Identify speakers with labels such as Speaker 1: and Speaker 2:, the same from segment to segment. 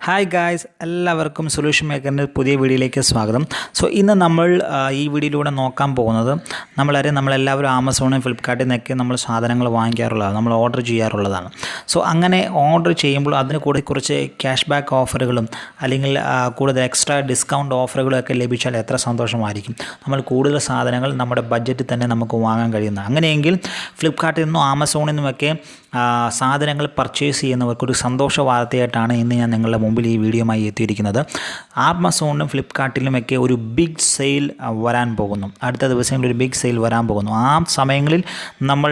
Speaker 1: Hi guys, എല്ലാവർക്കും solution മേക്കറിൻ്റെ പുതിയ വീഡിയോയിലേക്ക് സ്വാഗതം. സോ ഇന്ന് നമ്മൾ ഈ വീഡിയോയിലൂടെ നോക്കാൻ പോകുന്നത് നമ്മളെല്ലാവരും ആമസോണും ഫ്ലിപ്കാർട്ടിൽ നിന്നൊക്കെ നമ്മൾ സാധനങ്ങൾ വാങ്ങിക്കാറുള്ളതാണ്, നമ്മൾ ഓർഡർ ചെയ്യാറുള്ളതാണ്. സോ അങ്ങനെ ഓർഡർ ചെയ്യുമ്പോൾ അതിന് കൂടെ കുറച്ച് ക്യാഷ് ബാക്ക് ഓഫറുകളും അല്ലെങ്കിൽ കൂടുതൽ എക്സ്ട്രാ ഡിസ്കൗണ്ട് ഓഫറുകളും ഒക്കെ ലഭിച്ചാൽ എത്ര സന്തോഷമായിരിക്കും. നമ്മൾ കൂടുതൽ സാധനങ്ങൾ നമ്മുടെ ബഡ്ജറ്റിൽ തന്നെ നമുക്ക് വാങ്ങാൻ കഴിയുന്നത്. അങ്ങനെയെങ്കിൽ ഫ്ലിപ്കാർട്ടിൽ നിന്നും ആമസോണിൽ നിന്നുമൊക്കെ സാധനങ്ങൾ പർച്ചേസ് ചെയ്യുന്നവർക്കൊരു സന്തോഷ വാർത്തയായിട്ടാണ് ഇന്ന് ഞാൻ നിങ്ങളുടെ മുമ്പിൽ ഈ വീഡിയോയുമായി എത്തിയിരിക്കുന്നത്. ആമസോണിലും ഫ്ലിപ്കാർട്ടിലുമൊക്കെ ഒരു ബിഗ് സെയിൽ വരാൻ പോകുന്നു. അടുത്ത ദിവസങ്ങളിൽ ഒരു ബിഗ് സെയിൽ വരാൻ പോകുന്നു. ആ സമയങ്ങളിൽ നമ്മൾ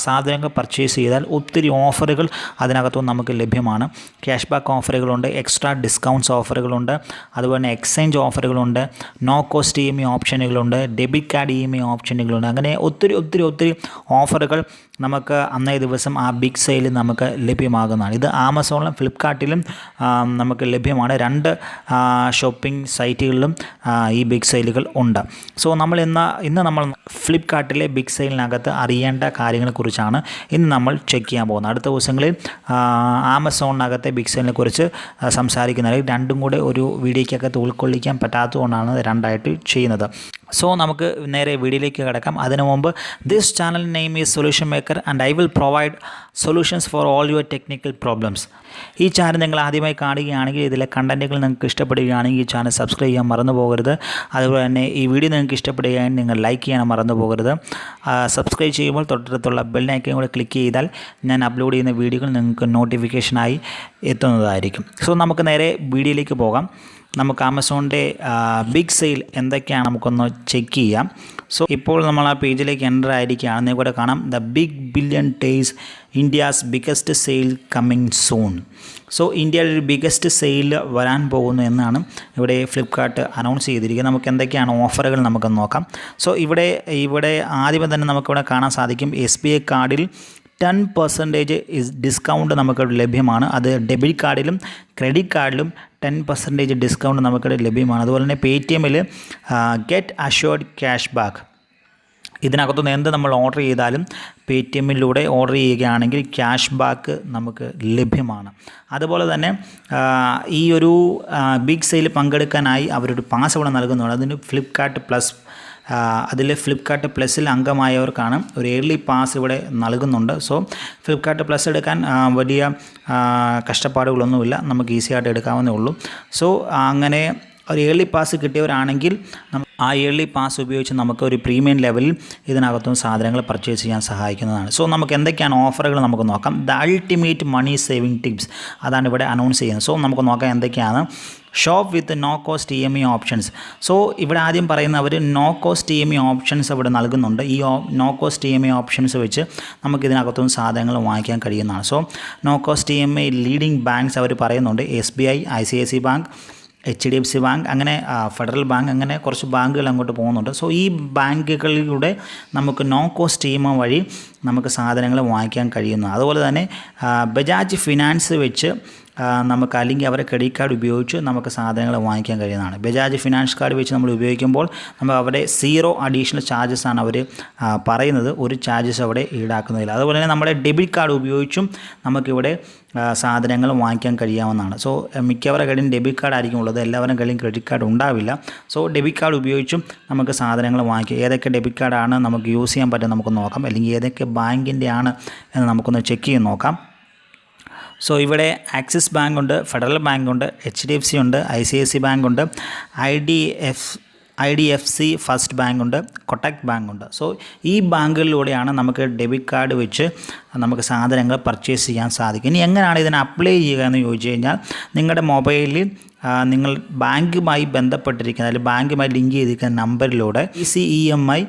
Speaker 1: സാധനങ്ങൾ പർച്ചേസ് ചെയ്താൽ ഒത്തിരി ഓഫറുകൾ അതിനകത്തും നമുക്ക് ലഭ്യമാണ്. ക്യാഷ് ബാക്ക് ഓഫറുകളുണ്ട്, എക്സ്ട്രാ ഡിസ്കൗണ്ട്സ് ഓഫറുകളുണ്ട്, അതുപോലെ തന്നെ എക്സ്ചേഞ്ച് ഓഫറുകളുണ്ട്, നോ കോസ്റ്റ് EMI ഓപ്ഷനുകളുണ്ട്, ഡെബിറ്റ് കാർഡ് EMI ഓപ്ഷനുകളുണ്ട്. അങ്ങനെ ഒത്തിരി ഓഫറുകൾ നമുക്ക് അന്നേ ദിവസം ആ ബിഗ് സെയിൽ നമുക്ക് ലഭ്യമാകുന്നതാണ്. ഇത് ആമസോണിലും ഫ്ലിപ്കാർട്ടിലും നമുക്ക് ലഭ്യമാണ്. രണ്ട് ഷോപ്പിംഗ് സൈറ്റുകളിലും ഈ ബിഗ് സെയിലുകൾ ഉണ്ട്. സോ ഇന്ന് നമ്മൾ ഫ്ലിപ്കാർട്ടിലെ ബിഗ് സെയിലിനകത്ത് അറിയേണ്ട കാര്യങ്ങളെക്കുറിച്ചാണ് ഇന്ന് നമ്മൾ ചെക്ക് ചെയ്യാൻ പോകുന്നത്. അടുത്ത ദിവസങ്ങളിൽ ആമസോണിനകത്തെ ബിഗ് സെയിലിനെ കുറിച്ച് സംസാരിക്കുന്നത് രണ്ടും കൂടെ ഒരു വീഡിയോയ്ക്കകത്ത് ഉൾക്കൊള്ളിക്കാൻ പറ്റാത്തതുകൊണ്ടാണ് രണ്ടായിട്ട് ചെയ്യുന്നത്. സോ നമുക്ക് നേരെ വീഡിയോയിലേക്ക് കിടക്കാം. അതിനു മുമ്പ് this channel name is solution maker and I will provide solutions for all your technical problems. ഈ ചാനൽ നിങ്ങൾ ആദ്യമായി കാണുകയാണെങ്കിൽ, ഇതിലെ കണ്ടൻറ്റുകൾ നിങ്ങൾക്ക് ഇഷ്ടപ്പെടുകയാണെങ്കിൽ ഈ ചാനൽ സബ്സ്ക്രൈബ് ചെയ്യാൻ മറന്നു പോകരുത്. അതുപോലെ തന്നെ ഈ വീഡിയോ നിങ്ങൾക്ക് ഇഷ്ടപ്പെടുകയാണെങ്കിൽ നിങ്ങൾ ലൈക്ക് ചെയ്യാൻ മറന്നു പോകരുത്. സബ്സ്ക്രൈബ് ചെയ്യുമ്പോൾ തൊട്ടടുത്തുള്ള ബെൽ ഐക്കൺ കൂടെ ക്ലിക്ക് ചെയ്താൽ ഞാൻ അപ്ലോഡ് ചെയ്യുന്ന വീഡിയോകൾ നിങ്ങൾക്ക് നോട്ടിഫിക്കേഷനായി എത്തുന്നതായിരിക്കും. സോ നമുക്ക് നേരെ വീഡിയോയിലേക്ക് പോകാം. നമുക്ക് ആമസോണിൻ്റെ ബിഗ് സെയിൽ എന്തൊക്കെയാണ് നമുക്കൊന്ന് ചെക്ക് ചെയ്യാം. സോ ഇപ്പോൾ നമ്മൾ ആ പേജിലേക്ക് എൻ്റർ ആയിരിക്കുകയാണ്. നിങ്ങൾക്കിവിടെ കാണാം the big billion days India's biggest sale coming soon. So ഇന്ത്യയുടെ ഒരു ബിഗസ്റ്റ് സെയിൽ വരാൻ പോകുന്നു എന്നാണ് ഇവിടെ ഫ്ലിപ്കാർട്ട് അനൗൺസ് ചെയ്തിരിക്കുന്നത്. നമുക്ക് എന്തൊക്കെയാണ് ഓഫറുകൾ നമുക്കൊന്ന് നോക്കാം. സോ ഇവിടെ ആദ്യമേ തന്നെ നമുക്കിവിടെ കാണാൻ സാധിക്കും SBI കാർഡിൽ 10% ഡിസ്കൗണ്ട് നമുക്ക് ലഭ്യമാണ്. അത് ഡെബിറ്റ് കാർഡിലും ക്രെഡിറ്റ് കാർഡിലും 10% ഡിസ്കൗണ്ട് നമുക്കിവിടെ ലഭ്യമാണ്. അതുപോലെ തന്നെ പേടിഎമ്മിൽ ഗെറ്റ് അഷ്വർഡ് ക്യാഷ് ബാക്ക്. ഇതിനകത്തുനിന്ന് എന്ത് നമ്മൾ ഓർഡർ ചെയ്താലും പേടിഎമ്മിലൂടെ ഓർഡർ ചെയ്യുകയാണെങ്കിൽ ക്യാഷ് ബാക്ക് നമുക്ക് ലഭ്യമാണ്. അതുപോലെ തന്നെ ഈ ഒരു ബിഗ് സെയിൽ പങ്കെടുക്കാനായി അവരൊരു പാസ് ഇവിടെ നൽകുന്നുണ്ട്. അതിന് ഫ്ലിപ്കാർട്ട് പ്ലസ്, അതിൽ ഫ്ലിപ്കാർട്ട് പ്ലസ്സിൽ അംഗമായവർക്കാണ് ഒരു ഏർലി പാസ് ഇവിടെ നൽകുന്നുണ്ട്. സോ ഫ്ലിപ്കാർട്ട് പ്ലസ് എടുക്കാൻ വലിയ കഷ്ടപ്പാടുകളൊന്നുമില്ല, നമുക്ക് ഈസിയായിട്ട് എടുക്കാവുന്നേ ഉള്ളൂ. സോ അങ്ങനെ ഒരു ഏർലി പാസ് കിട്ടിയവരാണെങ്കിൽ ആ ഏർലി പാസ് ഉപയോഗിച്ച് നമുക്ക് ഒരു പ്രീമിയം ലെവലിൽ ഇതിനകത്തും സാധനങ്ങൾ പർച്ചേസ് ചെയ്യാൻ സഹായിക്കുന്നതാണ്. സോ നമുക്ക് എന്തൊക്കെയാണ് ഓഫറുകൾ നമുക്ക് നോക്കാം. The ultimate money saving tips അതാണ് ഇവിടെ അനൗൺസ് ചെയ്യുന്നത്. സോ നമുക്ക് നോക്കാം എന്തൊക്കെയാണ്. Shop with no cost EMI options. So ഇവിടെ ആദ്യം പറയുന്നവർ നോ കോസ്റ്റ് EMI ഓപ്ഷൻസ് ഇവിടെ നൽകുന്നുണ്ട്. ഈ നോ കോസ്റ്റ് EMI ഓപ്ഷൻസ് വെച്ച് നമുക്ക് ഇതിനകത്തും സാധനങ്ങൾ വാങ്ങിക്കാൻ കഴിയുന്നതാണ്. So no cost EMI leading banks അവർ പറയുന്നുണ്ട്. SBI, ICICI bank, HDFC bank, അങ്ങനെ ഫെഡറൽ ബാങ്ക്, അങ്ങനെ കുറച്ച് ബാങ്കുകൾ അങ്ങോട്ട് പോകുന്നുണ്ട്. സോ ഈ ബാങ്കുകളിലൂടെ നമുക്ക് നോ കോസ്റ്റ് EMI വഴി നമുക്ക് സാധനങ്ങൾ വാങ്ങിക്കാൻ കഴിയുന്നു. അതുപോലെ തന്നെ ബജാജ് ഫിനാൻസ് വെച്ച് നമുക്ക്, അല്ലെങ്കിൽ അവരെ ക്രെഡിറ്റ് കാർഡ് ഉപയോഗിച്ച് നമുക്ക് സാധനങ്ങൾ വാങ്ങിക്കാൻ കഴിയുന്നതാണ്. ബജാജ് ഫിനാൻസ് കാർഡ് വെച്ച് നമ്മൾ ഉപയോഗിക്കുമ്പോൾ നമ്മൾ അവിടെ 0 അഡീഷണൽ ചാർജസ് ആണ് അവർ പറയുന്നത്. ഒരു ചാർജസ് അവിടെ ഈടാക്കുന്നില്ല. അതുപോലെ തന്നെ നമ്മുടെ ഡെബിറ്റ് കാർഡ് ഉപയോഗിച്ചും നമുക്കിവിടെ സാധനങ്ങൾ വാങ്ങിക്കാൻ കഴിയാവുന്നതാണ്. സോ മിക്കവരുടെ കയ്യിലും ഡെബിറ്റ് കാർഡ് ആയിരിക്കും ഉള്ളത്, എല്ലാവരുടെ കയ്യിലും ക്രെഡിറ്റ് കാർഡ് ഉണ്ടാവില്ല. സോ ഡെബിറ്റ് കാർഡ് ഉപയോഗിച്ചും നമുക്ക് സാധനങ്ങൾ വാങ്ങിക്കാം. ഏതൊക്കെ ഡെബിറ്റ് കാർഡാണ് നമുക്ക് യൂസ് ചെയ്യാൻ പറ്റും നമുക്ക് നോക്കാം, അല്ലെങ്കിൽ ഏതൊക്കെ ബാങ്കിൻ്റെ ആണ് എന്ന് നമുക്കൊന്ന് ചെക്ക് ചെയ്ത് നോക്കാം. സോ ഇവിടെ ആക്സിസ് ബാങ്ക് ഉണ്ട്, ഫെഡറൽ ബാങ്ക് ഉണ്ട്, HDFC ഉണ്ട്, ICICI ബാങ്ക് ഉണ്ട്, IDFC ഫസ്റ്റ് ബാങ്ക് ഉണ്ട്, കൊട്ടക് ബാങ്ക് ഉണ്ട്. സോ ഈ ബാങ്കുകളിലൂടെയാണ് നമുക്ക് ഡെബിറ്റ് കാർഡ് വെച്ച് നമുക്ക് സാധനങ്ങൾ പർച്ചേസ് ചെയ്യാൻ സാധിക്കും. ഇനി എങ്ങനെയാണ് ഇതിനെ അപ്ലൈ ചെയ്യുക എന്ന് ചോദിച്ചു കഴിഞ്ഞാൽ, നിങ്ങളുടെ മൊബൈലിൽ നിങ്ങൾ ബാങ്കുമായി ബന്ധപ്പെട്ടിരിക്കുന്ന, അല്ലെങ്കിൽ ബാങ്കുമായി ലിങ്ക് ചെയ്തിരിക്കുന്ന നമ്പറിലൂടെ EMI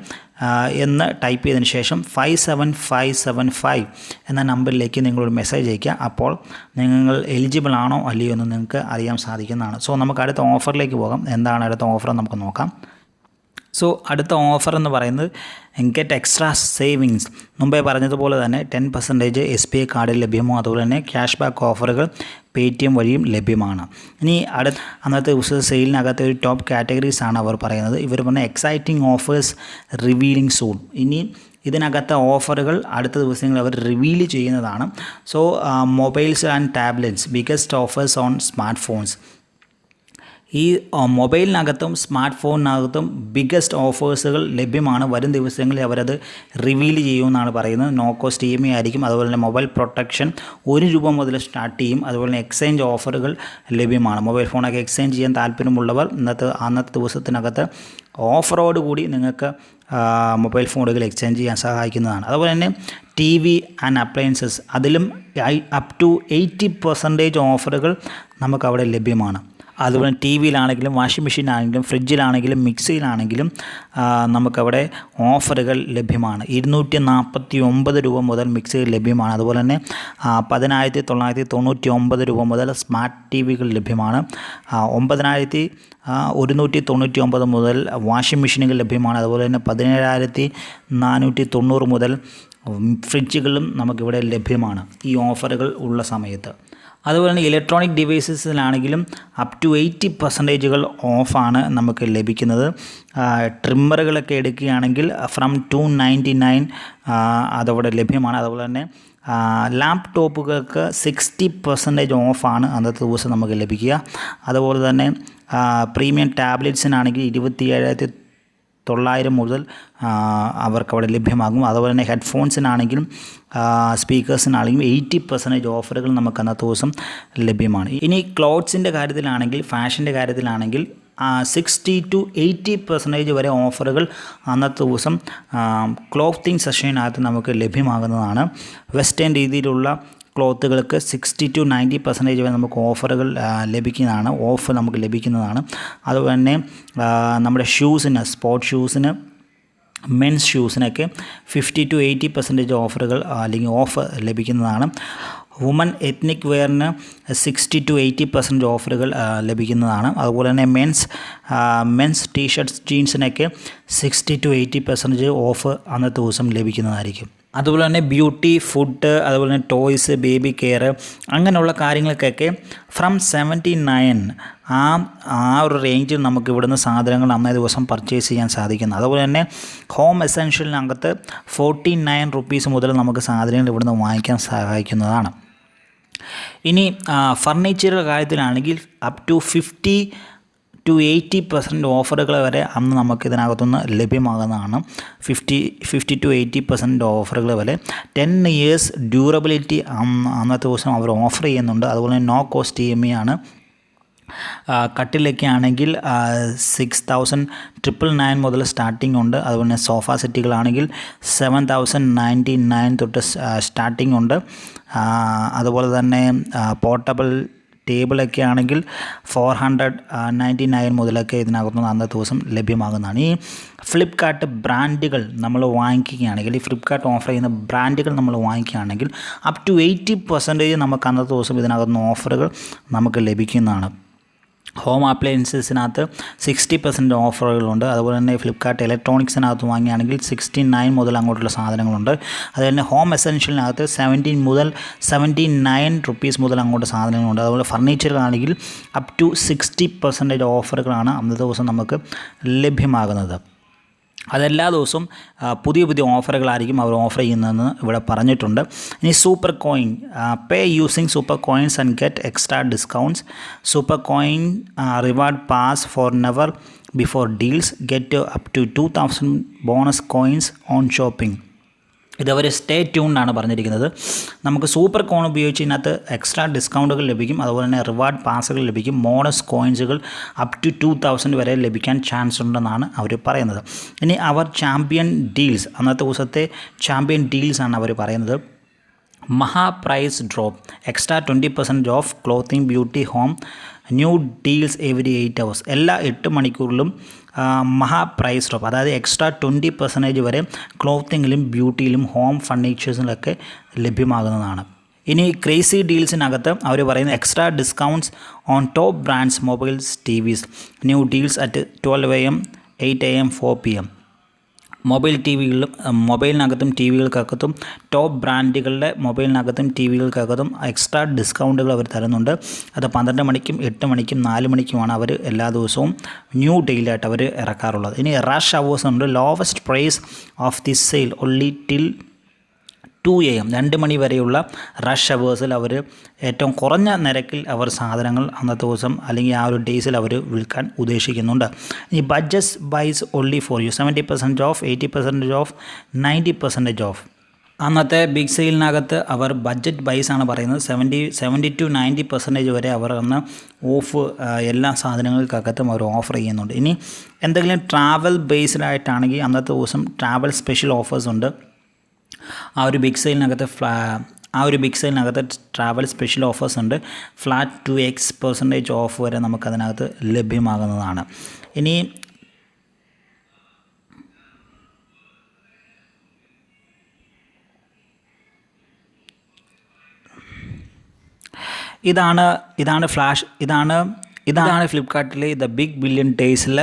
Speaker 1: എന്ന് ടൈപ്പ് ചെയ്തതിന് ശേഷം 57575 എന്ന നമ്പറിലേക്ക് നിങ്ങളൊരു മെസ്സേജ് അയയ്ക്കുക. അപ്പോൾ നിങ്ങൾ എലിജിബിൾ ആണോ അല്ലയോ എന്ന് നിങ്ങൾക്ക് അറിയാൻ സാധിക്കുന്നതാണ്. സോ നമുക്ക് അടുത്ത ഓഫറിലേക്ക് പോകാം. എന്താണ് അടുത്ത ഓഫർ നമുക്ക് നോക്കാം. സോ അടുത്ത ഓഫർ എന്ന് പറയുന്നത് ഗെറ്റ് എക്സ്ട്രാ സേവിങ്സ്. മുമ്പേ പറഞ്ഞതുപോലെ തന്നെ 10% SBI കാർഡിൽ ലഭ്യമോ, അതുപോലെ തന്നെ ക്യാഷ് ബാക്ക് ഓഫറുകൾ പേടിഎം വഴിയും ലഭ്യമാണ്. ഇനി അന്നത്തെ ദിവസം സെയിലിനകത്ത് ഒരു ടോപ്പ് കാറ്റഗറീസ് ആണ് അവർ പറയുന്നത്. ഇവർ പറഞ്ഞ എക്സൈറ്റിംഗ് ഓഫേഴ്സ് റിവീലിംഗ് സൂൺ. ഇനി ഇതിനകത്തെ ഓഫറുകൾ അടുത്ത ദിവസങ്ങളിൽ അവർ റിവീൽ ചെയ്യുന്നതാണ്. So mobiles and tablets biggest offers on smart phones. ഈ മൊബൈലിനകത്തും സ്മാർട്ട് ഫോണിനകത്തും ബിഗ്ഗസ്റ്റ് ഓഫേഴ്സുകൾ ലഭ്യമാണ്. വരും ദിവസങ്ങളിൽ അവരത് റിവീൽ ചെയ്യുമെന്നാണ് പറയുന്നത്. നോ കോസ്റ്റ് EMI ആയിരിക്കും. അതുപോലെ തന്നെ മൊബൈൽ പ്രൊട്ടക്ഷൻ ₹1 മുതൽ സ്റ്റാർട്ട് ചെയ്യും. അതുപോലെ തന്നെ എക്സ്ചേഞ്ച് ഓഫറുകൾ ലഭ്യമാണ്. മൊബൈൽ ഫോണൊക്കെ എക്സ്ചേഞ്ച് ചെയ്യാൻ താല്പര്യമുള്ളവർ അന്നത്തെ ദിവസത്തിനകത്ത് ഓഫറോട് കൂടി നിങ്ങൾക്ക് മൊബൈൽ ഫോണുകൾ എക്സ്ചേഞ്ച് ചെയ്യാൻ സഹായിക്കുന്നതാണ്. അതുപോലെ തന്നെ TV ആൻഡ് അപ്ലയൻസസ് അതിലും അപ് ടു 80% ഓഫറുകൾ നമുക്കവിടെ ലഭ്യമാണ്. അതുപോലെ TVയിലാണെങ്കിലും വാഷിംഗ് മെഷീനാണെങ്കിലും ഫ്രിഡ്ജിലാണെങ്കിലും മിക്സിയിലാണെങ്കിലും നമുക്കവിടെ ഓഫറുകൾ ലഭ്യമാണ്. ₹249 മുതൽ മിക്സികൾ ലഭ്യമാണ്. അതുപോലെ തന്നെ ₹10,999 മുതൽ സ്മാർട്ട് TVകൾ ലഭ്യമാണ്. 9,199 മുതൽ വാഷിംഗ് മെഷീനുകൾ ലഭ്യമാണ്. അതുപോലെ തന്നെ 17,490 മുതൽ ഫ്രിഡ്ജുകളും നമുക്കിവിടെ ലഭ്യമാണ് ഈ ഓഫറുകൾ ഉള്ള സമയത്ത്. അതുപോലെ തന്നെ ഇലക്ട്രോണിക് ഡിവൈസസിലാണെങ്കിലും അപ് ടു 80% ഓഫാണ് നമുക്ക് ലഭിക്കുന്നത്. ട്രിമ്മറുകളൊക്കെ എടുക്കുകയാണെങ്കിൽ ഫ്രം 299 അതവിടെ ലഭ്യമാണ്. അതുപോലെ തന്നെ ലാപ്ടോപ്പുകൾക്ക് 60% ഓഫാണ് അന്നത്തെ ദിവസം നമുക്ക് ലഭിക്കുക. അതുപോലെ തന്നെ പ്രീമിയം ടാബ്ലറ്റ്സിനാണെങ്കിൽ 27,900 മുതൽ അവർക്കവിടെ ലഭ്യമാകും. അതുപോലെ തന്നെ ഹെഡ്ഫോൺസിനാണെങ്കിലും സ്പീക്കേഴ്സിനാണെങ്കിലും 80% ഓഫറുകൾ നമുക്ക് അന്നത്തെ ദിവസം ലഭ്യമാണ്. ഇനി ക്ലോത്ത്സിൻ്റെ കാര്യത്തിലാണെങ്കിൽ ഫാഷൻ്റെ കാര്യത്തിലാണെങ്കിൽ 60 to 80% വരെ ഓഫറുകൾ അന്നത്തെ ദിവസം ക്ലോത്തിങ് സെക്ഷനകത്ത് നമുക്ക് ലഭ്യമാകുന്നതാണ്. വെസ്റ്റേൺ രീതിയിലുള്ള ക്ലോത്തുകൾക്ക് 60 to 90% വരെ നമുക്ക് ഓഫറുകൾ ലഭിക്കുന്നതാണ്. ഓഫ് നമുക്ക് ലഭിക്കുന്നതാണ്. അതുപോലെ തന്നെ നമ്മുടെ ഷൂസിന് സ്പോർട്സ് ഷൂസിന് മെൻസ് ഷൂസിനൊക്കെ 50 to 80% ഓഫറുകൾ അല്ലെങ്കിൽ ഓഫ് ലഭിക്കുന്നതാണ്. വുമൺ എത്നിക് വെയറിന് 60 to 80% ഓഫറുകൾ ലഭിക്കുന്നതാണ്. അതുപോലെ തന്നെ മെൻസ് ടീഷർട്ട്സ് ജീൻസിനൊക്കെ 60 to 80% ഓഫ് അന്നത്തെ ദിവസം ലഭിക്കുന്നതായിരിക്കും. അതുപോലെ തന്നെ ബ്യൂട്ടി, ഫുഡ്, അതുപോലെ തന്നെ ടോയ്സ്, ബേബി കെയർ അങ്ങനെയുള്ള കാര്യങ്ങൾക്കൊക്കെ ഫ്രം 79 ആ ഒരു റേഞ്ചിൽ നമുക്ക് ഇവിടുന്ന് സാധനങ്ങൾ അന്നേ ദിവസം പർച്ചേസ് ചെയ്യാൻ സാധിക്കുന്നു. അതുപോലെ തന്നെ ഹോം എസെൻഷ്യലിനകത്ത് 49 rupees മുതൽ നമുക്ക് സാധനങ്ങൾ ഇവിടുന്ന് വാങ്ങിക്കാൻ സഹായിക്കുന്നതാണ്. ഇനി ഫർണിച്ചറുടെ കാര്യത്തിലാണെങ്കിൽ അപ് ടു 50 to 80% ഓഫറുകൾ വരെ അന്ന് നമുക്ക് ഇതിനകത്തുനിന്ന് ലഭ്യമാകുന്നതാണ്. 50 to 80% ഓഫറുകൾ വരെ 10 years ഡ്യൂറബിലിറ്റി അന്നത്തെ ദിവസം അവർ ഓഫർ ചെയ്യുന്നുണ്ട്. അതുപോലെ തന്നെ നോ കോസ്റ്റ് EMI ആണ്. കട്ടിലൊക്കെ ആണെങ്കിൽ 6,999 മുതൽ സ്റ്റാർട്ടിംഗ് ഉണ്ട്. അതുപോലെ തന്നെ സോഫ സെറ്റുകളാണെങ്കിൽ 7,099 തൊട്ട് സ്റ്റാർട്ടിംഗ് ഉണ്ട്. അതുപോലെ തന്നെ പോർട്ടബിൾ ടേബിളൊക്കെ ആണെങ്കിൽ 499 മുതലൊക്കെ ഇതിനകത്തുനിന്ന് അന്നത്തെ ദിവസം ലഭ്യമാകുന്നതാണ്. ഈ ഫ്ലിപ്കാർട്ട് ബ്രാൻഡുകൾ നമ്മൾ വാങ്ങിക്കുകയാണെങ്കിൽ, ഈ ഫ്ലിപ്കാർട്ട് ഓഫർ ചെയ്യുന്ന ബ്രാൻഡുകൾ നമ്മൾ വാങ്ങിക്കുകയാണെങ്കിൽ അപ് ടു 80% നമുക്ക് അന്നത്തെ ദിവസം ഇതിനകത്തുനിന്ന് ഓഫറുകൾ നമുക്ക് ലഭിക്കുന്നതാണ്. ഹോം അപ്ലയൻസസിനകത്ത് 60% ഓഫറുകളുണ്ട്. അതുപോലെ തന്നെ ഫ്ലിപ്കാർട്ട് ഇലക്ട്രോണിക്സിനകത്ത് വാങ്ങിയാണെങ്കിൽ 69 മുതൽ അങ്ങോട്ടുള്ള സാധനങ്ങളുണ്ട്. അതുപോലെ തന്നെ ഹോം എസെൻഷ്യലിനകത്ത് 79 rupees മുതൽ അങ്ങോട്ട് സാധനങ്ങളുണ്ട്. അതുപോലെ ഫർണിച്ചറിലാണെങ്കിൽ അപ് ടു 60% ഓഫറുകളാണ് അന്നത്തെ ദിവസം നമുക്ക് ലഭ്യമാകുന്നത്. അതെല്ലാ ദിവസവും പുതിയ ഓഫറുകളായിരിക്കും അവർ ഓഫർ ചെയ്യുന്നതെന്ന് ഇവിടെ പറഞ്ഞിട്ടുണ്ട്. ഇനി super coin, pay using super coins and get extra discounts. Super coin reward pass for never before deals, get up to 2,000 bonus coins on shopping. ഇതവർ സ്റ്റേ ട്യൂൺഡാണ് പറഞ്ഞിരിക്കുന്നത്. നമുക്ക് സൂപ്പർ കോൺ ഉപയോഗിച്ച് ഇതിനകത്ത് എക്സ്ട്രാ ഡിസ്കൗണ്ടുകൾ ലഭിക്കും. അതുപോലെ തന്നെ റിവാർഡ് പാസുകൾ ലഭിക്കും. ബോണസ് കോയിൻസുകൾ അപ് ടു 2,000 വരെ ലഭിക്കാൻ ചാൻസ് ഉണ്ടെന്നാണ് അവർ പറയുന്നത്. ഇനി അവർ ചാമ്പ്യൻ ഡീൽസ്, അന്നത്തെ ദിവസത്തെ ചാമ്പ്യൻ ഡീൽസാണ് അവർ പറയുന്നത്. മഹാ price drop, extra 20% off clothing, beauty, home, new deals every 8 hours. എല്ലാ 8 മണിക്കൂറിലും മഹാ പ്രൈസ് ഡ്രോപ്പ്, അതായത് എക്സ്ട്രാ 20% വരെ ക്ലോത്തിങ്ങിലും ബ്യൂട്ടിയിലും ഹോം ഫർണിച്ചേഴ്സിലൊക്കെ ലഭ്യമാകുന്നതാണ്. ഇനി ക്രേസി ഡീൽസിനകത്ത് അവർ പറയുന്ന extra discounts on top brands mobiles, TVs, new deals at 12 AM, 8 AM, 4 PM. Mobile ടി വികളിലും മൊബൈലിനകത്തും ടി വികൾക്കകത്തും ടോപ്പ് ബ്രാൻഡുകളുടെ മൊബൈലിനകത്തും ടി വികൾക്കകത്തും എക്സ്ട്രാ ഡിസ്കൗണ്ടുകൾ അവർ തരുന്നുണ്ട്. അത് 12 മണിക്കും 8 മണിക്കും 4 മണിക്കുമാണ് അവർ എല്ലാ ദിവസവും ന്യൂ ഡെയിലായിട്ട് അവർ ഇറക്കാറുള്ളത്. ഇനി റഷ് അവേഴ്സ് ഉണ്ട്. Lowest price of the sale only till 2 AM 2 മണി വരെയുള്ള റഷ് അവേഴ്സിൽ അവർ ഏറ്റവും കുറഞ്ഞ നിരക്കിൽ അവർ സാധനങ്ങൾ അന്നത്തെ ദിവസം അല്ലെങ്കിൽ ആ ഒരു ഡേയ്സിൽ അവർ വിൽക്കാൻ ഉദ്ദേശിക്കുന്നുണ്ട്. ഈ budget buys only for you 70% off, 80% off, 90% off. അന്നത്തെ ബിഗ് സെയിലിനകത്ത് അവർ ബഡ്ജറ്റ് ബൈസ് ആണ് പറയുന്നത്. 70 to 90% വരെ അവർ അന്ന് ഓഫ് എല്ലാ സാധനങ്ങൾക്കകത്തും അവർ ഓഫർ ചെയ്യുന്നുണ്ട്. ഇനി എന്തെങ്കിലും ട്രാവൽ ബേസ്ഡ് ആയിട്ടാണെങ്കിൽ അന്നത്തെ ദിവസം ട്രാവൽ സ്പെഷ്യൽ ഓഫേഴ്സ് ഉണ്ട്. ആ ഒരു ബിഗ് സെയിലിനകത്ത് ട്രാവൽ സ്പെഷ്യൽ ഓഫേഴ്സ് ഉണ്ട്. ഫ്ലാറ്റ് 2x% ഓഫ് വരെ നമുക്കതിനകത്ത് ലഭ്യമാകുന്നതാണ്. ഇനി ഇതാണ് ഫ്ലിപ്കാർട്ടിലെ ദ ബിഗ് ബില്യൺ ഡേയ്സിൽ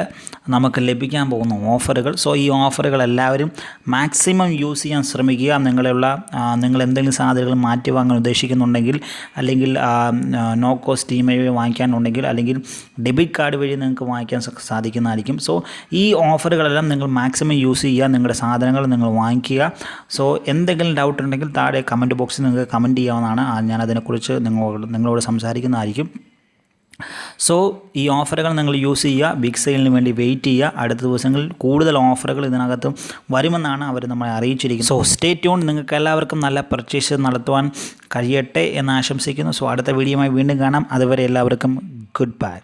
Speaker 1: നമുക്ക് ലഭിക്കാൻ പോകുന്ന ഓഫറുകൾ. സോ ഈ ഓഫറുകൾ എല്ലാവരും മാക്സിമം യൂസ് ചെയ്യാൻ ശ്രമിക്കുക. നിങ്ങൾ എന്തെങ്കിലും സാധനങ്ങൾ മാറ്റി വാങ്ങാൻ ഉദ്ദേശിക്കുന്നുണ്ടെങ്കിൽ, അല്ലെങ്കിൽ നോ കോസ്റ്റ് EMI വാങ്ങിക്കാനുണ്ടെങ്കിൽ, അല്ലെങ്കിൽ ഡെബിറ്റ് കാർഡ് വഴി നിങ്ങൾക്ക് വാങ്ങിക്കാൻ സാധിക്കുന്നതായിരിക്കും. സോ ഈ ഓഫറുകളെല്ലാം നിങ്ങൾ മാക്സിമം യൂസ് ചെയ്യുക. നിങ്ങളുടെ സാധനങ്ങൾ നിങ്ങൾ വാങ്ങിക്കുക. സോ എന്തെങ്കിലും ഡൗട്ട് ഉണ്ടെങ്കിൽ താഴെ കമൻറ്റ് ബോക്സിൽ നിങ്ങൾക്ക് കമൻറ്റ് ചെയ്യാവുന്നതാണ്. ഞാനതിനെക്കുറിച്ച് നിങ്ങളോട് സംസാരിക്കുന്നതായിരിക്കും. സോ ഈ ഓഫറുകൾ നിങ്ങൾ യൂസ് ചെയ്യുക. ബിഗ് സെയിലിന് വേണ്ടി വെയിറ്റ് ചെയ്യുക. അടുത്ത ദിവസങ്ങളിൽ കൂടുതൽ ഓഫറുകൾ ഇതിനകത്ത് വരുമെന്നാണ് അവർ നമ്മളെ അറിയിച്ചിരിക്കുന്നത്. So stay tune. നിങ്ങൾക്ക് എല്ലാവർക്കും നല്ല പർച്ചേസ് നടത്തുവാൻ കഴിയട്ടെ എന്ന് ആശംസിക്കുന്നു. സോ അടുത്ത വീഡിയോയുമായി വീണ്ടും കാണാം. അതുവരെ എല്ലാവർക്കും ഗുഡ് ബൈ.